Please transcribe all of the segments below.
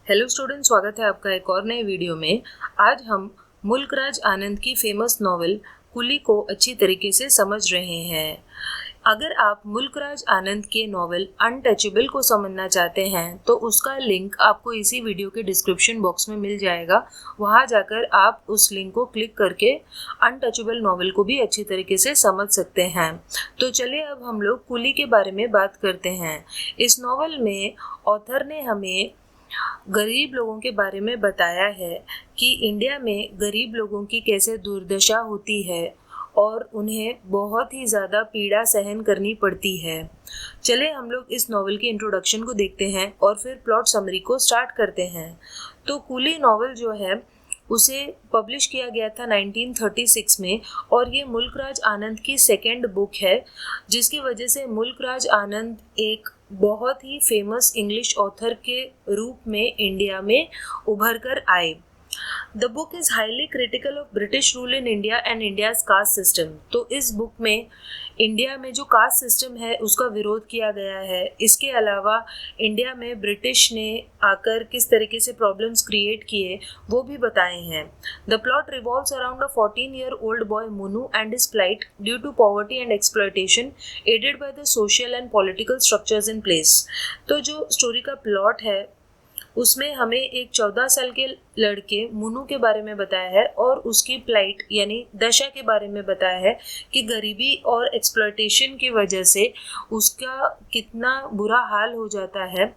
Hello student, स्वागत है आपका एक और नए वीडियो में। आज हम मुल्कराज आनंद की फेमस नॉवेल कुली को अच्छी तरीके से समझ रहे हैं। अगर आप मुल्कराज आनंद के नॉवेल अनटचेबल को समझना चाहते हैं तो उसका लिंक आपको इसी वीडियो के डिस्क्रिप्शन बॉक्स में मिल जाएगा। वहां जाकर आप उस लिंक को क्लिक करके अनटचेबल नॉवेल को भी अच्छी तरीके से समझ सकते हैं। तो चलिए अब हम लोग कुली के बारे में बात करते हैं। इस नॉवेल में ऑथर ने हमें गरीब लोगों के बारे में बताया है कि इंडिया में गरीब लोगों की कैसे दुर्दशा होती है और उन्हें बहुत ही ज़्यादा पीड़ा सहन करनी पड़ती है। चले हम लोग इस नॉवेल की इंट्रोडक्शन को देखते हैं और फिर प्लॉट समरी को स्टार्ट करते हैं। तो कुली नॉवेल जो है उसे पब्लिश किया गया था 1936 में और ये मुल्कराज आनंद की सेकेंड बुक है, जिसकी वजह से मुल्कराज आनंद एक बहुत ही फेमस इंग्लिश ऑथर के रूप में इंडिया में उभर कर आए। The book is highly critical of British rule in India and India's caste system. तो इस बुक में इंडिया में जो कास्ट सिस्टम है उसका विरोध किया गया है। इसके अलावा इंडिया में ब्रिटिश ने आकर किस तरीके से प्रॉब्लम्स क्रिएट किए वो भी बताए हैं। The plot revolves around a 14-year-old boy Munu and his plight due to poverty and exploitation aided by the social and political structures in place. तो जो स्टोरी का प्लॉट है उसमें हमें एक 14 साल के लड़के मुनू के बारे में बताया है और उसकी प्लाइट यानी दशा के बारे में बताया है कि गरीबी और एक्सप्लॉयटेशन की वजह से उसका कितना बुरा हाल हो जाता है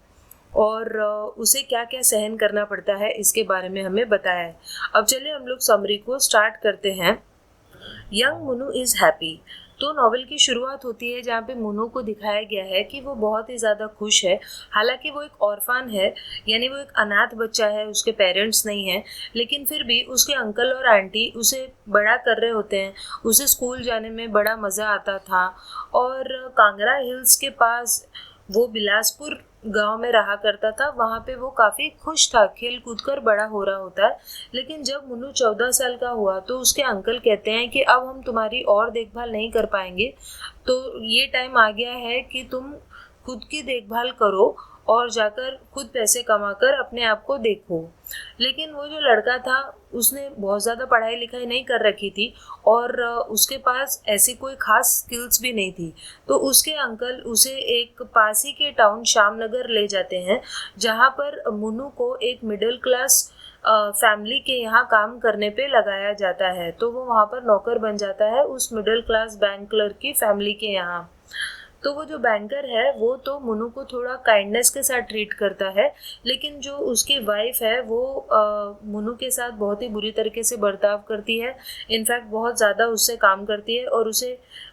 और उसे क्या क्या सहन करना पड़ता है, इसके बारे में हमें बताया है। अब चलिए हम लोग समरी को स्टार्ट करते हैं। Young Munu is happy. तो नॉवेल की शुरुआत होती है जहाँ पे मुनू को दिखाया गया है कि वो बहुत ही ज़्यादा खुश है। हालांकि वो एक ऑर्फन है, यानी वो एक अनाथ बच्चा है, उसके पेरेंट्स नहीं हैं, लेकिन फिर भी उसके अंकल और आंटी उसे बड़ा कर रहे होते हैं। उसे स्कूल जाने में बड़ा मज़ा आता था और कांगड़ा हिल्स के पास वो बिलासपुर गांव में रहा करता था। वहाँ पे वो काफ़ी खुश था, खेल कूद कर बड़ा हो रहा होता है। लेकिन जब मुन्नू 14 साल का हुआ तो उसके अंकल कहते हैं कि अब हम तुम्हारी और देखभाल नहीं कर पाएंगे, तो ये टाइम आ गया है कि तुम खुद की देखभाल करो और जाकर खुद पैसे कमाकर अपने आप को देखो। लेकिन वो जो लड़का था उसने बहुत ज़्यादा पढ़ाई लिखाई नहीं कर रखी थी और उसके पास ऐसी कोई ख़ास स्किल्स भी नहीं थी। तो उसके अंकल उसे एक पास ही के टाउन श्यामनगर ले जाते हैं, जहाँ पर मुन्नू को एक मिडिल क्लास फैमिली के यहाँ काम करने पे लगाया जाता है। तो वो वहाँ पर नौकर बन जाता है उस मिडिल क्लास बैंक क्लर्क की फैमिली के यहाँ। तो वो जो बैंकर है वो तो मुन्नू को थोड़ा काइंडनेस के साथ ट्रीट करता है, लेकिन जो उसकी वाइफ है वो मुन्नू के साथ बहुत ही बुरी तरीके से बर्ताव करती है। इनफैक्ट बहुत ज़्यादा उससे काम करती है और उसे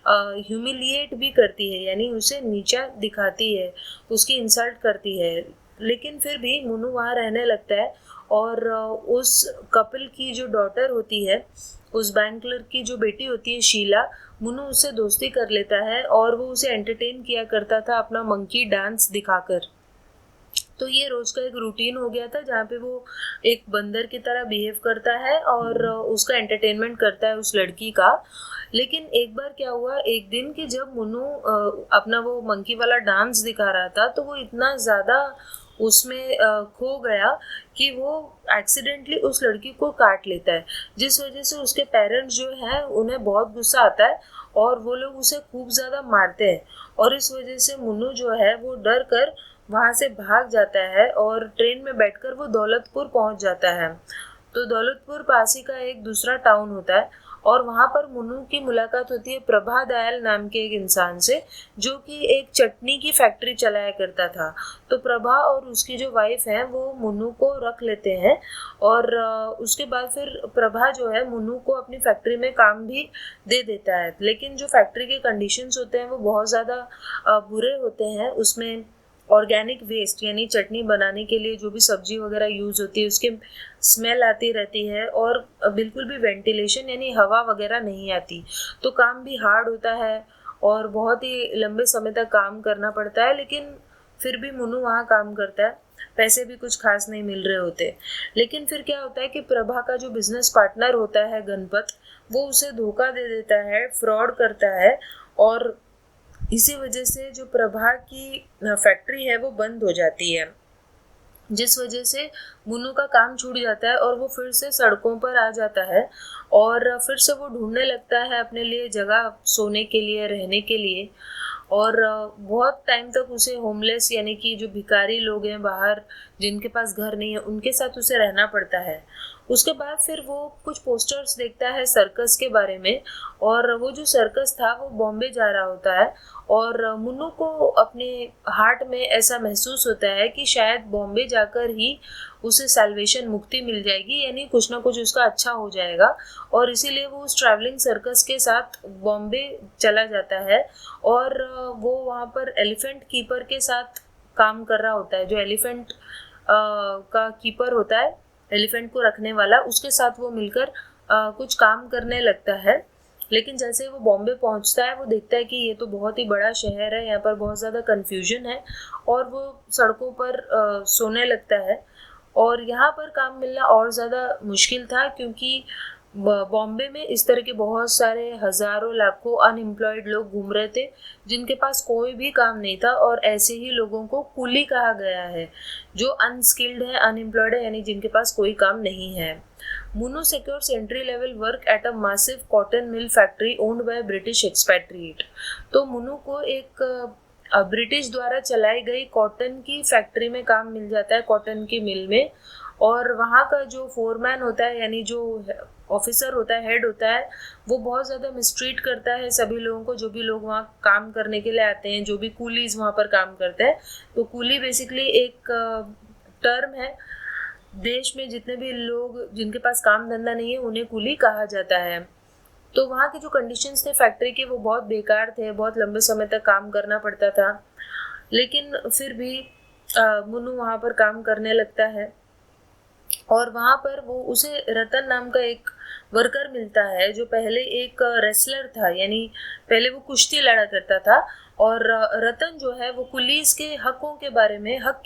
ह्यूमिलिएट भी करती है, यानी उसे नीचा दिखाती है, उसकी इंसल्ट करती है। लेकिन फिर भी मुन्नू वहाँ रहने लगता है और उस कपल की जो डॉटर होती है, उस बैंक क्लर्क की जो बेटी होती है शीला, मुन्नू उससे दोस्ती कर लेता है और वो उसे एंटरटेन किया करता था अपना मंकी डांस दिखाकर। तो ये रोज का एक रूटीन हो गया था जहाँ पे वो एक बंदर की तरह बिहेव करता है और उसका एंटरटेनमेंट करता है उस लड़की का। लेकिन एक बार क्या हुआ, एक दिन कि जब मुन्नू अपना वो मंकी वाला डांस दिखा रहा था तो वो इतना ज़्यादा उसमें खो गया कि वो एक्सीडेंटली उस लड़की को काट लेता है, जिस वजह से उसके पेरेंट्स जो हैं उन्हें बहुत गुस्सा आता है और वो लोग उसे खूब ज़्यादा मारते हैं। और इस वजह से मुन्नू जो है वो डर कर वहाँ से भाग जाता है और ट्रेन में बैठकर वो दौलतपुर पहुँच जाता है। तो दौलतपुर पास ही का एक दूसरा टाउन होता है और वहाँ पर मुन्नू की मुलाकात होती है प्रभा दयाल नाम के एक इंसान से, जो कि एक चटनी की फैक्ट्री चलाया करता था। तो प्रभा और उसकी जो वाइफ है वो मुन्नू को रख लेते हैं और उसके बाद फिर प्रभा जो है मुन्नू को अपनी फैक्ट्री में काम भी दे देता है। लेकिन जो फैक्ट्री के कंडीशंस होते हैं वो बहुत ज़्यादा बुरे होते हैं। उसमें ऑर्गेनिक वेस्ट यानी चटनी बनाने के लिए जो भी सब्जी वगैरह यूज़ होती है उसकी स्मेल आती रहती है और बिल्कुल भी वेंटिलेशन यानी हवा वगैरह नहीं आती। तो काम भी हार्ड होता है और बहुत ही लंबे समय तक काम करना पड़ता है। लेकिन फिर भी मुन्नू वहाँ काम करता है, पैसे भी कुछ खास नहीं मिल रहे होते। लेकिन फिर क्या होता है कि प्रभा का जो बिजनेस पार्टनर होता है गणपत, वो उसे धोखा दे देता है, फ्रॉड करता है और इसी वजह से जो प्रभा की फैक्ट्री है वो बंद हो जाती है। जिस वजह से मुन्नू का काम छूट जाता है और वो फिर से सड़कों पर आ जाता है और फिर से वो ढूंढने लगता है अपने लिए जगह सोने के लिए, रहने के लिए। और बहुत टाइम तक उसे होमलेस यानी कि जो भिखारी लोग हैं बाहर जिनके पास घर नहीं है उनके साथ उसे रहना पड़ता है। उसके बाद फिर वो कुछ पोस्टर्स देखता है सर्कस के बारे में, और वो जो सर्कस था वो बॉम्बे जा रहा होता है। और मुन्नू को अपने हार्ट में ऐसा महसूस होता है कि शायद बॉम्बे जाकर ही उसे सैल्वेशन, मुक्ति मिल जाएगी, यानी कुछ ना कुछ उसका अच्छा हो जाएगा। और इसीलिए वो उस ट्रैवलिंग सर्कस के साथ बॉम्बे चला जाता है और वो वहाँ पर एलिफेंट कीपर के साथ काम कर रहा होता है। जो एलिफेंट का कीपर होता है, एलिफेंट को रखने वाला, उसके साथ वो मिलकर कुछ काम करने लगता है। लेकिन जैसे वो बॉम्बे पहुंचता है वो देखता है कि ये तो बहुत ही बड़ा शहर है, यहाँ पर बहुत ज़्यादा कन्फ्यूजन है, और वो सड़कों पर सोने लगता है। और यहाँ पर काम मिलना और ज़्यादा मुश्किल था क्योंकि बॉम्बे में इस तरह के बहुत सारे हज़ारों लाखों अनएम्प्लॉयड लोग घूम रहे थे जिनके पास कोई भी काम नहीं था, और ऐसे ही लोगों को कुली कहा गया है जो अनस्किल्ड है, अनएम्प्लॉयड है, यानी जिनके पास कोई काम नहीं है। Munnu secures entry level work at a massive cotton mill factory owned by British expatriate। तो मुन्नू को एक ब्रिटिश द्वारा चलाई गई कॉटन की फैक्ट्री में काम मिल जाता है, कॉटन की मिल में। और वहाँ का जो फोरमैन होता है यानी जो ऑफिसर होता है, हेड होता है, वो बहुत ज़्यादा मिसट्रीट करता है सभी लोगों को, जो भी लोग वहाँ काम करने के लिए आते हैं, जो भी कूलीज वहाँ पर काम करते हैं। तो कूली बेसिकली एक टर्म है, देश में जितने भी लोग जिनके पास काम धंधा नहीं है उन्हें कुली कहा जाता है। तो वहाँ के जो कंडीशंस थे फैक्ट्री के वो बहुत बेकार थे, बहुत लंबे समय तक काम करना पड़ता था। लेकिन फिर भी मुन्नू वहाँ पर काम करने लगता है और वहाँ पर वो उसे रतन नाम का एक वर्कर मिलता है जो पहले एक रेसलर था, यानी पहले वो कुश्ती लड़ा करता था। और रतन जो है वो पुलिस के हक के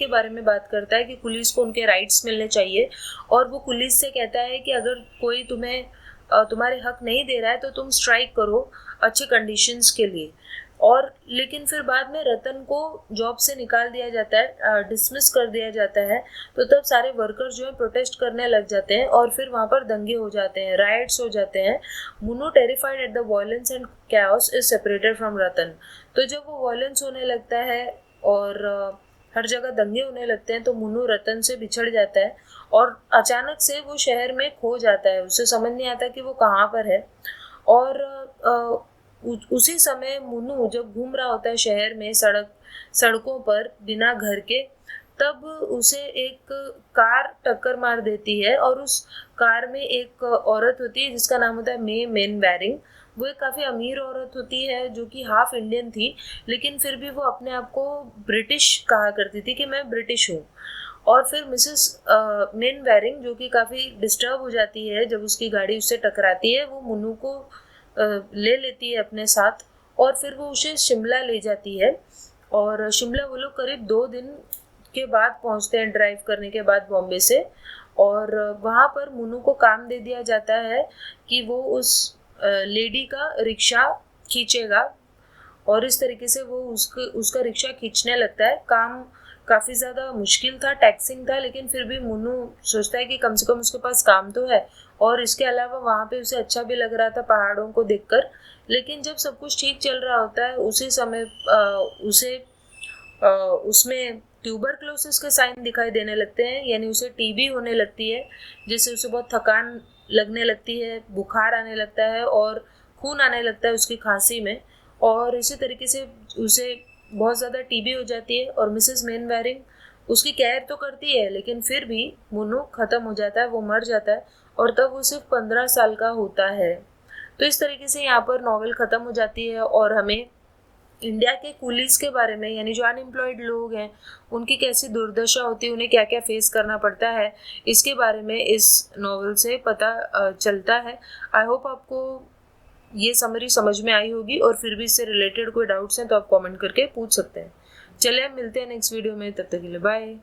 बारे में बात करता है कि पुलिस को उनके राइट्स मिलने चाहिए। और वो पुलिस से कहता है कि अगर कोई तुम्हारे हक नहीं दे रहा है तो तुम स्ट्राइक करो अच्छे कंडीशंस के लिए। और लेकिन फिर बाद में रतन को जॉब से निकाल दिया जाता है, डिसमिस कर दिया जाता है। तो तब सारे वर्कर्स जो है प्रोटेस्ट करने लग जाते हैं और फिर वहाँ पर दंगे हो जाते हैं, राइट्स हो जाते हैं। Munnu terrified at the violence and chaos is separated from Ratan. तो जब वो वायलेंस होने लगता है और हर जगह दंगे होने लगते हैं तो मुन्नू रतन से बिछड़ जाता है और अचानक से वो शहर में खो जाता है, उसे समझ नहीं आता कि वो कहाँ पर है। और उसी समय मुन्नू जब घूम रहा होता है शहर में सड़कों पर बिना घर के, तब उसे एक कार टक्कर मार देती है और उस कार में एक औरत होती है जिसका नाम होता है मे मेनवेरिंग। वो एक काफ़ी अमीर औरत होती है जो कि हाफ इंडियन थी, लेकिन फिर भी वो अपने आप को ब्रिटिश कहा करती थी कि मैं ब्रिटिश हूँ। और फिर मिसेस मेनवेरिंग जो कि काफ़ी डिस्टर्ब हो जाती है जब उसकी गाड़ी उससे टकराती है, वो मुन्नू को ले लेती है अपने साथ और फिर वो उसे शिमला ले जाती है। और शिमला वो लोग करीब 2 दिन के बाद पहुंचते हैं ड्राइव करने के बाद बॉम्बे से। और वहाँ पर मुन्नू को काम दे दिया जाता है कि वो उस लेडी का रिक्शा खींचेगा, और इस तरीके से वो उसका रिक्शा खींचने लगता है। काम काफ़ी ज़्यादा मुश्किल था, टैक्सिंग था, लेकिन फिर भी मुन्नू सोचता है कि कम से कम उसके पास काम तो है, और इसके अलावा वहाँ पे उसे अच्छा भी लग रहा था पहाड़ों को देखकर। लेकिन जब सब कुछ ठीक चल रहा होता है उसी समय उसमें ट्यूबरक्लोसिस के साइन दिखाई देने लगते हैं, यानी उसे टीबी होने लगती है, जिससे उसे बहुत थकान लगने लगती है, बुखार आने लगता है और खून आने लगता है उसकी खांसी में। और इसी तरीके से उसे बहुत ज़्यादा टीबी हो जाती है और मिसेस मेनवेरिंग उसकी केयर तो करती है, लेकिन फिर भी मुन्नू ख़त्म हो जाता है, वो मर जाता है, और तब वो सिर्फ 15 साल का होता है। तो इस तरीके से यहाँ पर नॉवेल ख़त्म हो जाती है और हमें इंडिया के कूलीज के बारे में, यानी जो अनएम्प्लॉयड लोग हैं उनकी कैसी दुर्दशा होती है, उन्हें क्या क्या फेस करना पड़ता है, इसके बारे में इस नॉवेल से पता चलता है। आई होप आपको ये समरी समझ में आई होगी, और फिर भी इससे रिलेटेड कोई डाउट्स हैं तो आप कमेंट करके पूछ सकते हैं। चलिए हम मिलते हैं नेक्स्ट वीडियो में, तब तक के लिए बाय।